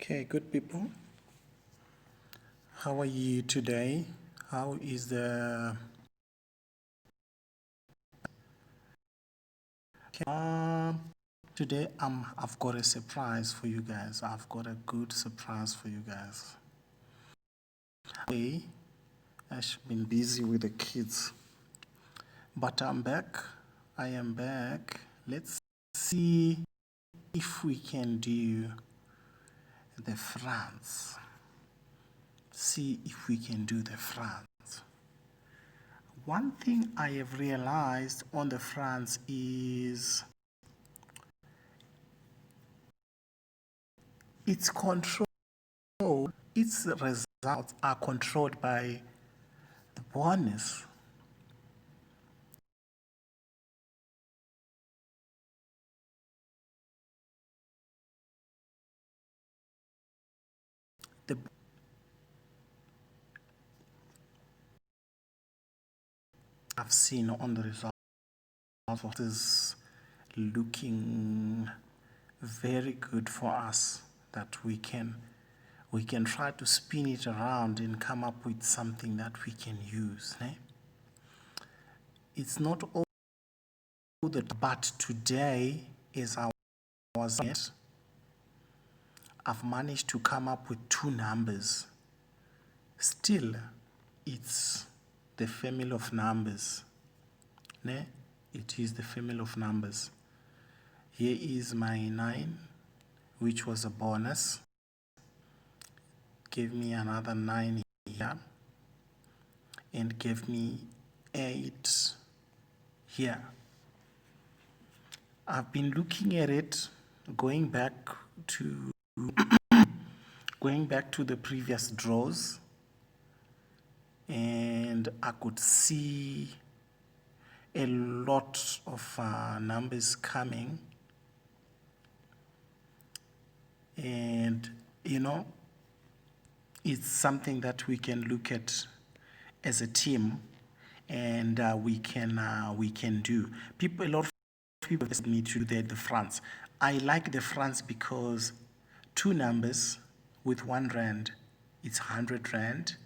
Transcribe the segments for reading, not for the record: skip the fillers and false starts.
Okay, good people. How are you today? How is the today I've got a surprise for you guys. I've got a good surprise for you guys. Hey, I've been busy with the kids. But I'm back. I am back. Let's see if we can do the France. See if we can do the France. One thing I have realized on the France is its control, its results are controlled by the bonus. The I've seen on the results is looking very good for us, that we can try to spin it around and come up with something that we can use. It's not all that, but today is our I've managed to come up with two numbers. Still, it's the family of numbers. It is the family of numbers. Here is my 9, which was a bonus. Gave me another 9 here. And gave me 8 here. I've been looking at it, going back to the previous draws, and I could see a lot of numbers coming, and it's something that we can look at as a team, and we can do. A lot of people ask me to do the France. I like the France because two numbers with 1 rand, it's 100 rand.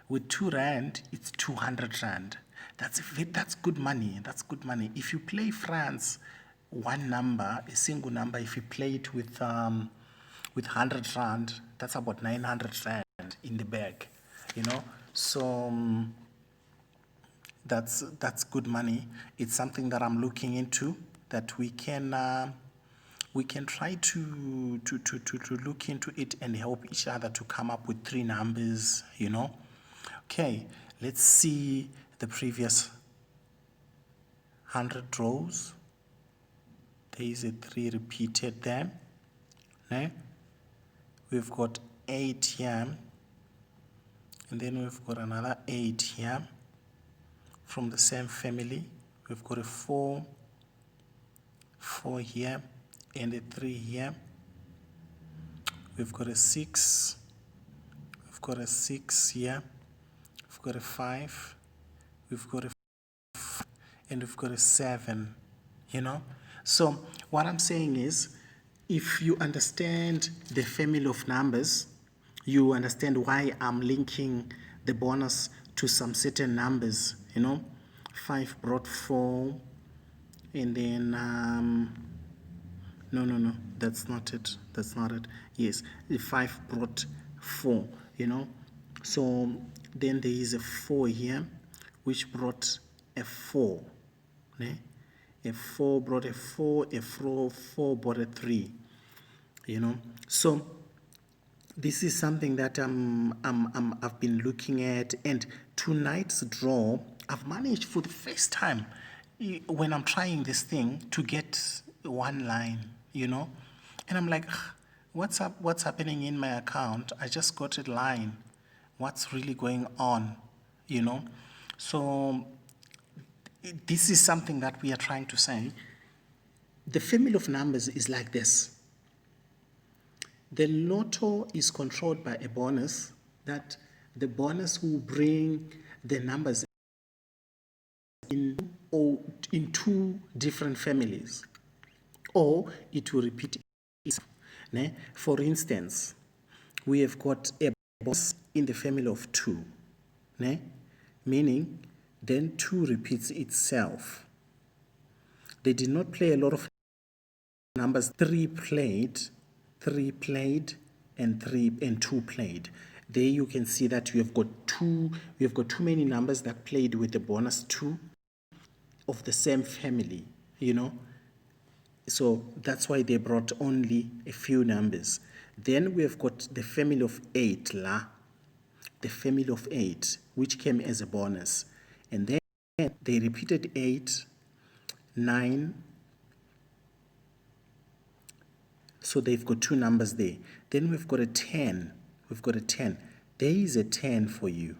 With 2 rand, it's 200 rand. That's good money. That's good money. If you play France, one number, a single number, if you play it with 100 rand, that's about 900 rand in the bag. So that's good money. It's something that I'm looking into, that we can try to look into it and help each other to come up with 3 numbers. Okay, let's see the previous 100 draws. There is a 3 repeated there. We've got 8 here, and then we've got another 8 here from the same family. We've got a 4 here, and a 3 here. We've got a 6. We've got a 6 here. We've got a 5. We've got a 4, and we've got a 7. So what I'm saying is, if you understand the family of numbers, you understand why I'm linking the bonus to some certain numbers. 5 brought 4, and then no, that's not it. Yes, the 5 brought 4. So then there is a 4 here, which brought a 4. A 4 brought a 4, a 4 brought a 3. So this is something that I've been looking at, and tonight's draw, I've managed for the first time when I'm trying this thing to get one line, and I'm like, what's happening in my account? I just got a line. What's really going on? So this is something that we are trying to say. The family of numbers is like this. The lotto is controlled by a bonus, that the bonus will bring the numbers in 2 different families, or it will repeat itself. For instance, we have got a bonus in the family of 2, né? Meaning then 2 repeats itself. They did not play a lot of numbers. 3 played, and 2 played. There you can see that you have got too many numbers that played with the bonus 2 of the same family, you know. So that's why they brought only a few numbers. Then we have got the family of 8, the family of 8, which came as a bonus. And then they repeated 8, 9. So they've got 2 numbers there. Then we've got a 10. There is a 10 for you.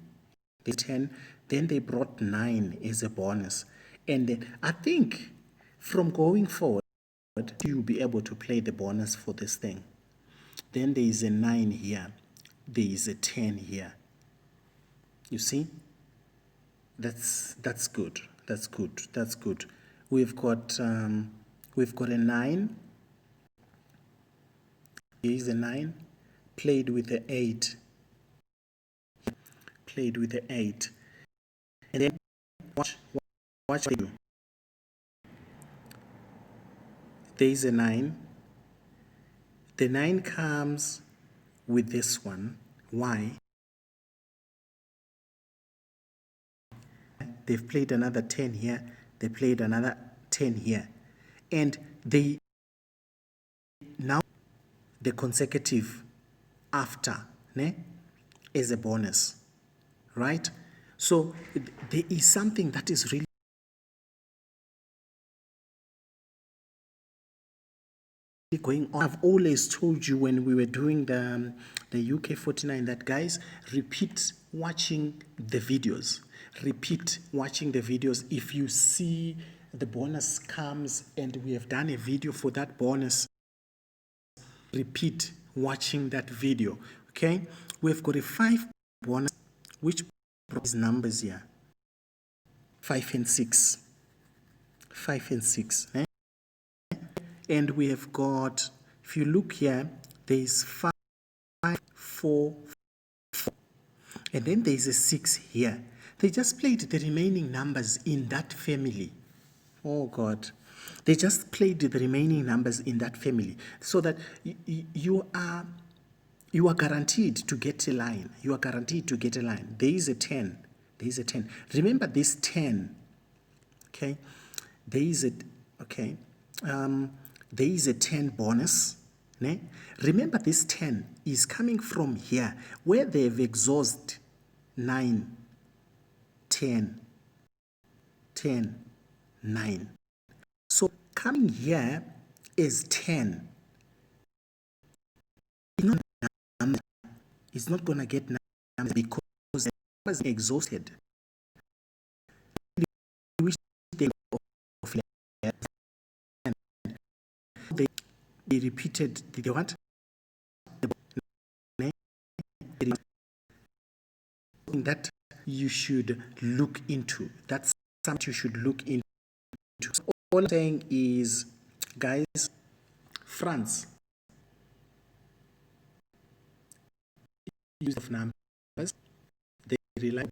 The 10. Then they brought 9 as a bonus. And then I think from going forward, you'll be able to play the bonus for this thing. Then there is a 9 here. There is a 10 here. You see? That's good. That's good. We've got a 9. Here is a 9. Played with the 8. And then watch what I do. There is a 9. The 9 comes with this one. Why? They've played another 10 here. They played another 10 here. And they now the consecutive after, né, as a bonus, right? So there is something that is really going on. I've always told you when we were doing the UK 49 that, guys, repeat watching the videos. If you see the bonus comes and we have done a video for that bonus, repeat watching that video. Okay, we've got a 5 bonus which brought numbers here, 5 and 6, eh? And we have got, if you look here, there is 5, 4, 4, and then there is a 6 here. They just played the remaining numbers in that family. Oh God, they just played the remaining numbers in that family, so that you are guaranteed to get a line. There is a 10. Remember this 10. Okay, there is a 10 bonus. Ne? Remember this 10 is coming from here where they've exhausted 9, 10, 9. So coming here is 10. It's not going to get numbers because the numbers are exhausted. They repeated, they want that you should look into. That's something you should look into. So all I'm saying is, guys, France use of numbers. They rely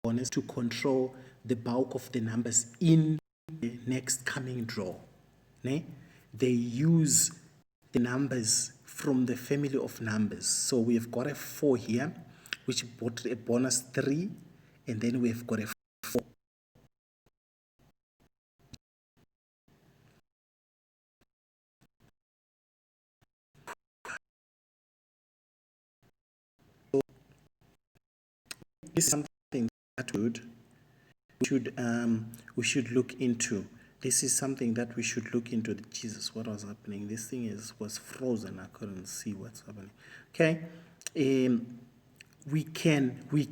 on us to control the bulk of the numbers in the next coming draw. Ne? They use the numbers from the family of numbers. So we've got a 4 here, which brought a bonus 3, and then we've got a 4. So this is something that we should look into. This is something that we should look into. Jesus, what was happening? This thing was frozen. I couldn't see what's happening. Okay. We can win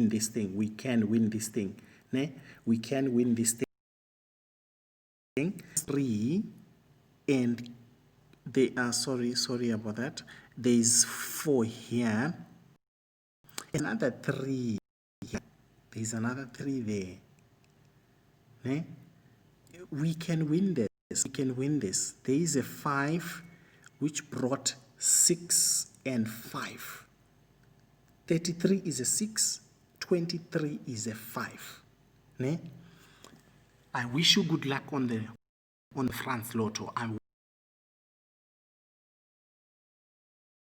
this thing. We can win this thing. Ne? We can win this thing. 3, and they are sorry about that. There's 4 here. Another 3 here. There's another 3 there. Ne? We can win this. There is a 5 which brought 6 and 5. 33 is a 6, 23 is a 5. Ne? I wish you good luck on the France Lotto. I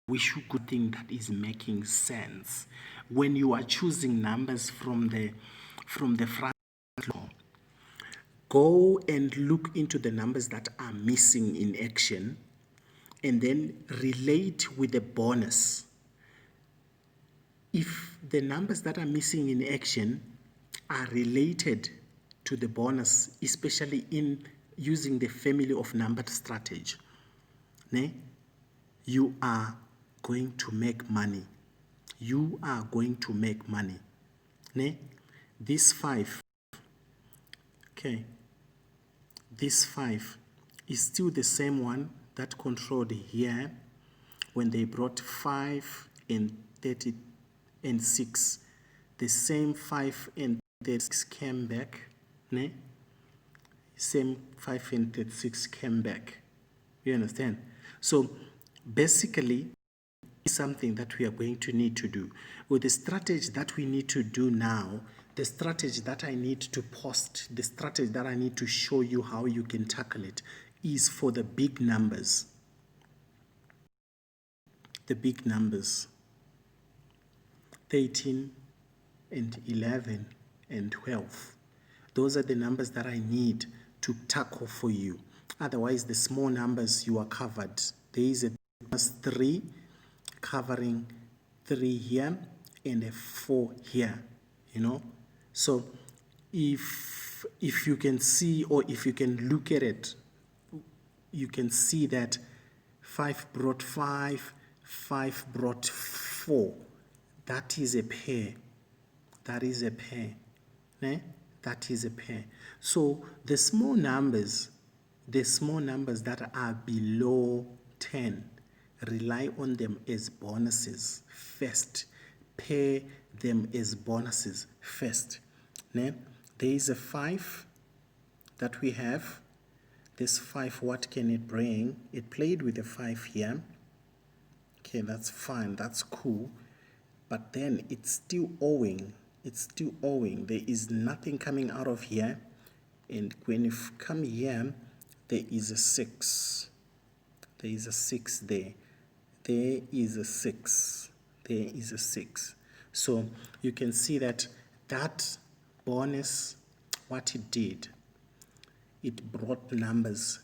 wish you good thing that is making sense. When you are choosing numbers from the France Lotto, go and look into the numbers that are missing in action and then relate with the bonus. If the numbers that are missing in action are related to the bonus, especially in using the family of numbered strategy, you are going to make money. You are going to make money. This 5, okay, this 5 is still the same one that controlled here when they brought 5 and 30 and 6. The same 5 and 36 came back. Same 5 and 36 came back. You understand? So basically, it's something that we are going to need to do. With the strategy that we need to do now, the strategy that I need to post, the strategy that I need to show you how you can tackle it is for the big numbers. The big numbers. 13 and 11 and 12. Those are the numbers that I need to tackle for you. Otherwise, the small numbers, you are covered. There is a 3 covering 3 here and a 4 here, So if you can see, or if you can look at it, you can see that 5 brought 5, 5 brought 4. That is a pair. That is a pair. That is a pair. So the small numbers that are below 10, rely on them as bonuses first. Pair them as bonuses first. There is a 5 that we have. This 5, what can it bring? It played with a 5 here. Okay, that's fine. That's cool. But then it's still owing. It's still owing. There is nothing coming out of here. And when you come here, there is a 6. There is a 6 there. There is a 6. There is a 6. So you can see that bonus, what it did, it brought numbers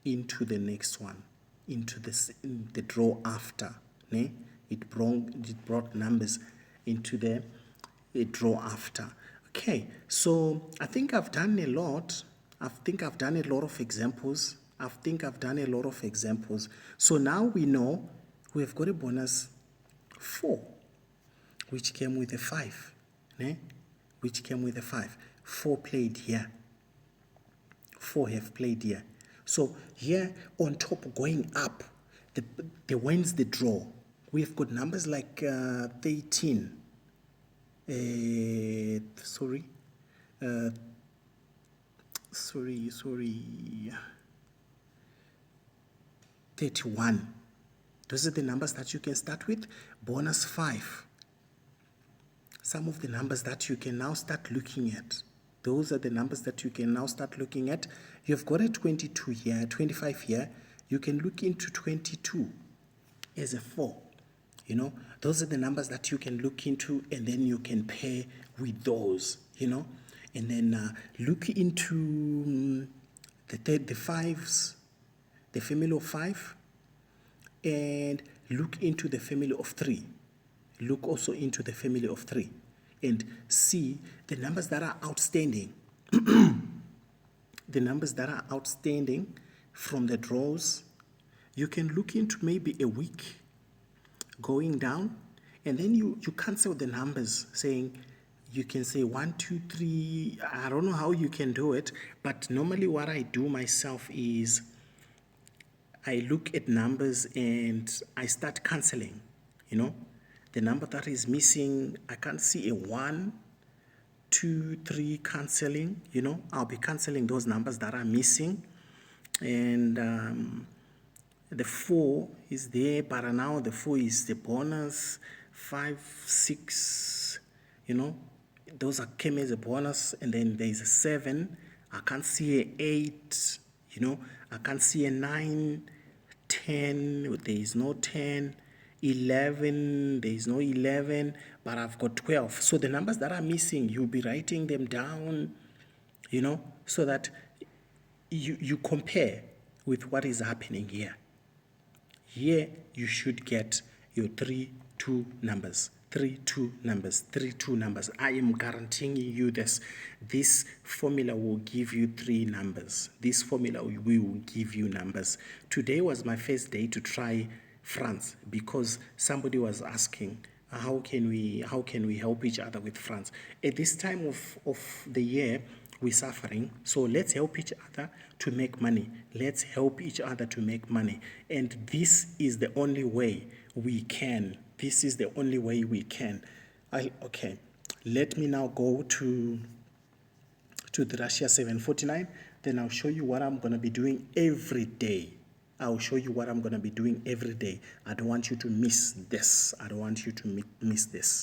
into the next one, into the draw after. It brought numbers into the draw after. Okay, so I think I've done a lot. I think I've done a lot of examples. So now we know we've got a bonus 4, which came with a 5. Which came with a 5. 4 played here. 4 have played here. So here on top, going up, the wins the draw. We've got numbers like 13. Sorry. 31. Those are the numbers that you can start with. Bonus 5. Some of the numbers that you can now start looking at. Those are the numbers that you can now start looking at. You've got a 22 here, 25 here. You can look into 22 as a 4. Those are the numbers that you can look into, and then you can pair with those, and then look into the 5s, the family of 5, and look into the family of 3. Look also into the family of 3 and see the numbers that are outstanding. The numbers that are outstanding from the draws. You can look into maybe a week going down, and then you cancel the numbers, saying you can say 1, 2, 3. I don't know how you can do it, but normally what I do myself is I look at numbers and I start canceling. The number that is missing, I can't see a 1, 2, 3 canceling. I'll be canceling those numbers that are missing, and the 4 is there, but now the 4 is the bonus. 5, 6, those came as a bonus, and then there's a 7. I can't see a 8, I can't see a 9, 10, there is no 10, 11, there is no 11, but I've got 12. So the numbers that are missing, you'll be writing them down, so that you compare with what is happening here. Here you should get your 3, 2 numbers. 3, 2 numbers, 3, 2 numbers. I am guaranteeing you this. This formula will give you 3 numbers. This formula will give you numbers. Today was my first day to try France because somebody was asking, how can we help each other with France? At this time of the year, we're suffering, so let's help each other to make money. Let's help each other to make money. And this is the only way we can. This is the only way we can. Okay, let me now go to the Russia 749. Then I'll show you what I'm going to be doing every day. I'll show you what I'm going to be doing every day. I don't want you to miss this. I don't want you to miss this.